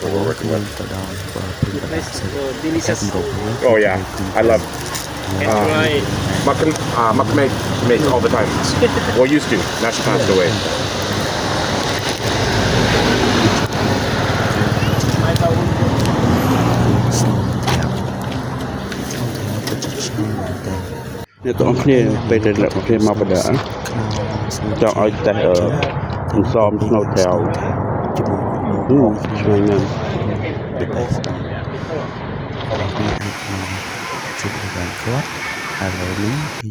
what we're working with. Oh yeah, I love Muck make all the time. Well, used to. Now she passed away. Nè tụi ông kia về đây là kia mà bây giờ cho ai tại ở thành xóm snow theoช่วยงาน ជួបបានគាត់ឥឡូវនេះគឺ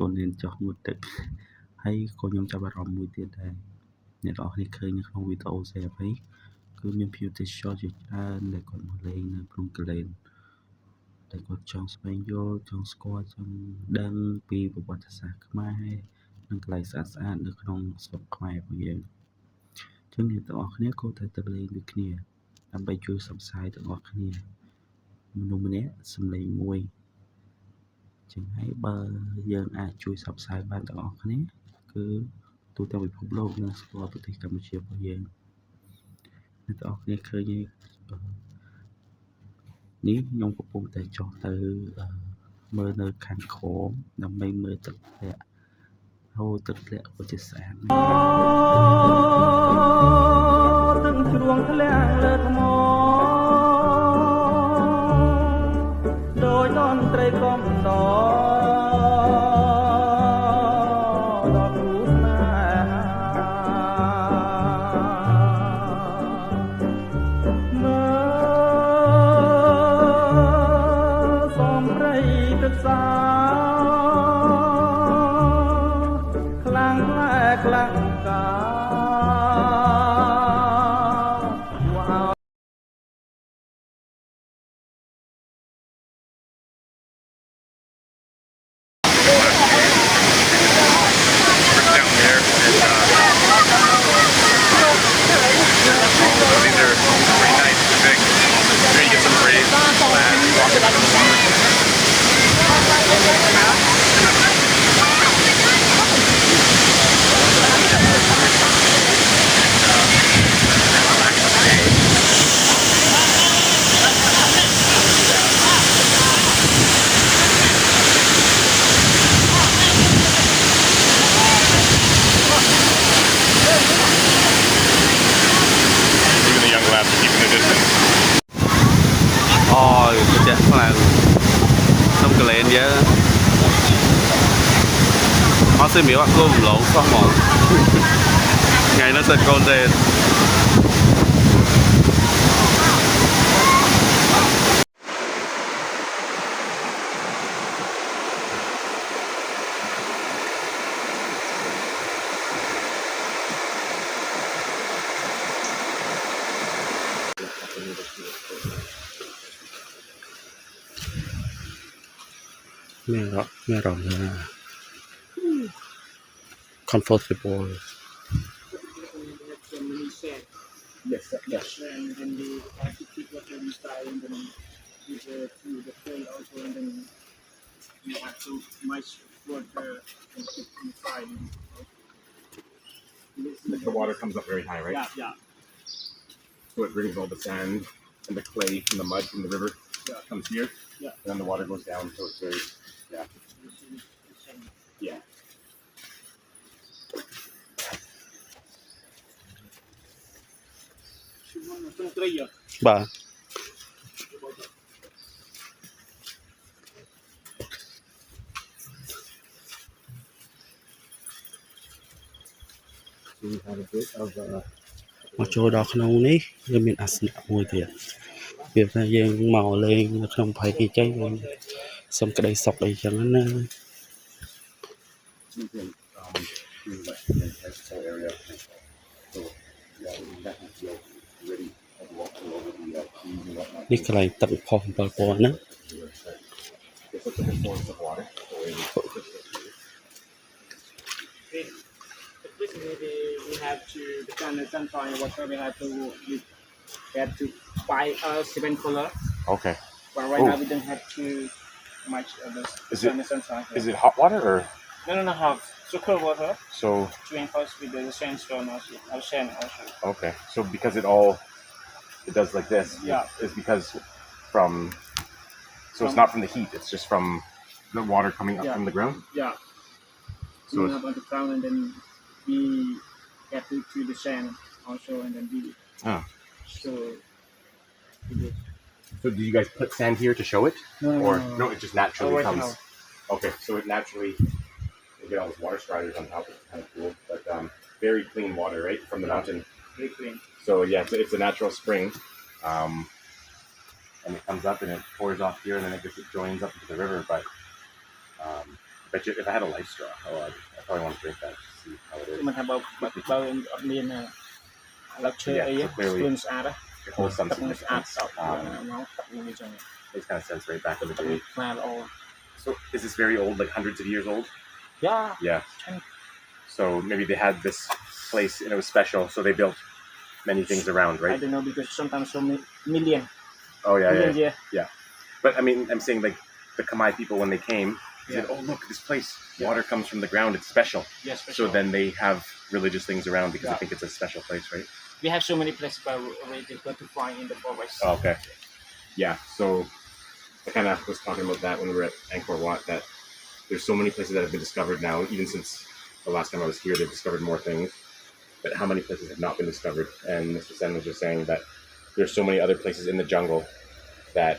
កូនរៀនចុះងូតទឹកហើយក៏ខ្ញុំចាប់អារម្មណ៍មួយទៀតដែរអ្នកនរគ្នាឃើញនៅក្នុងវីដេអូសេអីគឺមានភ្ញៀវទេសចរជាច្រើនដែលគាត់មកលេងនៅភ្នំកលែនតែគាត់ចង់ស្វែងយល់ចង់ស្គាល់ចង់ដឹងពីប្រវត្តិសាស្ត្រខ្មែរនិងកន្លែងស្អាតៗនៅក្នុងស្រុកខ្មែររបស់យើងអញ្ចឹងអ្នកទាំងអស់គ្នាក៏ត្រូវទៅលេងដូចគ្នាដើម្បីជួយផ្សព្វផ្សាយទាំងអស់គ្នាមនុស្សម្នាក់សម្លេងមួយចឹងហើយបើយើងអាចជួយផ្សព្វផ្សាយបានទាំងអស់គ្នាគឺទូទាំងពិភពលោកនឹងស្គាល់ប្រទេសកម្ពុជារបស់យើងអ្នកទាំងអស់គ្នាឃើញនេះខ្ញុំកំពុងតែចុះទៅមើលនៅខាងក្រោមដើម្បីមើលទឹកធ្លាក់ហូរទឹកធ្លាក់ក៏ជាស្អាតទឹកជ្រោងធ្លាក់លើថ្មដោយតន្ត្រីកំដចាក់ខ្លាំងក្នុងកលែនយើងអត់ស្មានអត់គោម្លងសោះហ្មងថ្ងៃនោះសិតកូនទេไม่หรอกนะ comfortable Yes. And the altitude was very style and then with to the clay also, and then you have so much water and keep inside. The water comes up very high, right? Yeah, yeah. So it brings all the sand and the clay and the mud from the river Yeah. comes here. Yeah. And then the water goes down, so it's very, yeah. Yeah. Bà So we have a bit of មកចូលដល់ក្នុងនេះវាមានអាសនៈមួយទៀតវាថាយើងមកលេងនៅក្នុងប្រហែលគេចេះយើងសុំក្តីសុខអីចឹងណា you can do like this whole area. So yeah, we can definitely feel ready and walk all over the trees and whatnot. នេះកន្លែងទឹកផុស7ពណ៌ណា It's such a big forest of water. So Basically, we have to depend on sunflower water. We have to buy a 7 color. okay. But right Oh. now we don't have too much of this. Sunflower. Is it hot water or No, have sugar water so? to enhance with the sandstone also. Sand also. Okay. So because it does like this. Yeah. Is because from. So it's not from the heat. It's just from the water coming up Yeah. from the ground. Yeah. So So we it's- have on the ground, and then we have to the sand also, and then we. Ah. So. So do you guys put sand here to show it, No, or no? It just naturally right comes. now. Okay, so it naturally. You get all those water spiders on top. It's kind of cool, but very clean water, right, from the mountain. Very clean. So yeah, it's a natural spring, and it comes up and it pours off here, and then it joins up into the river. But bet you if I had a life straw, I probably want to drink that to see how it is. មិនថាបើអត់មានឡុកឈើអី Yeah, so clearly- ខ្លួនស្អាត It holds some ទឹកនឹងស្អាត significance. ស្អាតមកទឹកនឹងវាចឹង Makes kind of sense right back in the day. ស្អាតល្អ So is this very old, like hundreds of years old? Yeah. Yeah. So maybe they had this place and it was special, so they built many things around, I right? don't know because sometimes so million Oh yeah, million yeah. year. But I mean, I'm saying like the Khmer people when they came, they said, Yeah. "Oh look, this place, water comes from the ground. It's special." Yes. So then they have religious things around because they Yeah. think it's a special place, right? we have so many places but already difficult to find in the forest. Oh, okay. Yeah. So I kind of was talking about that when we were at Angkor Wat. That there's so many places that have been discovered now. Even since the last time I was here, they've discovered more things. But how many places have not been discovered? And Mr. Sen was just saying that there's so many other places in the jungle that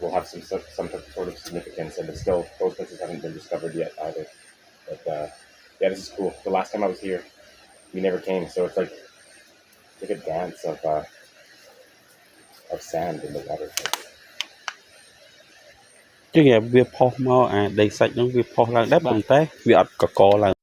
will have some sort of significance, and it's still those places haven't been discovered yet either. But yeah, this is cool. The last time I was here, we never came, so it's like a dance of sand in the water. ចឹងវាផុសមកអាដីសាច់ហ្នឹងវាផុសឡើងដែរប៉ុន្តែវាអត់កកឡើង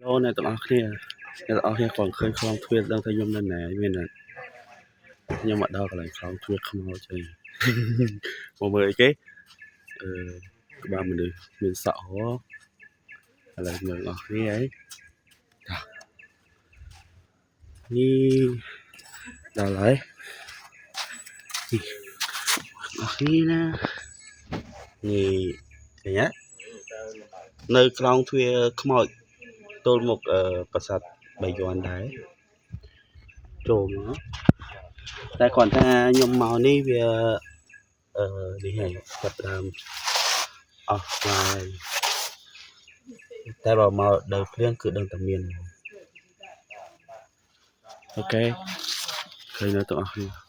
លោកអ្នកទាំងអស់គ្នាអ្នកទាំងអស់គ្នាគាត់ឃើញខ្លងទ្វារដឹងថាខ្ញុំនៅណាមាន ខ្ញុំមកដល់កន្លែងខ្លោងទ្វារខ្មោចហើយ មកមើលអីគេក្បាលមនុស្សមានសក់ហ៎ឥឡូវមើលអស់គ្នាហើយនេះដល់ហើយអស់គ្នាណានេះឃើញទេនៅខ្លោងទ្វារខ្មោចទល់មុខប្រាសាទបាយ័នដែរចូលមកតែគ្រាន់ថាខ្ញុំមកនេះវានេះហើយចាប់ដើមអស់ហើយតែបើមកដល់ព្រៀងគឺដឹងតែមានអូខេឃើញនៅទាំងអស់គ្នា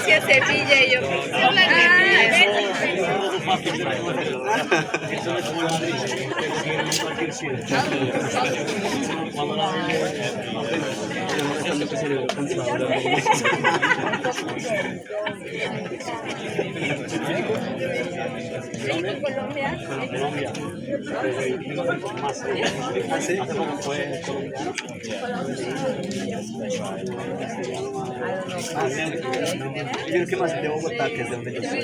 Sí, es Sevilla y yo. ¿Qué más de Bogotá que es de donde yo soy?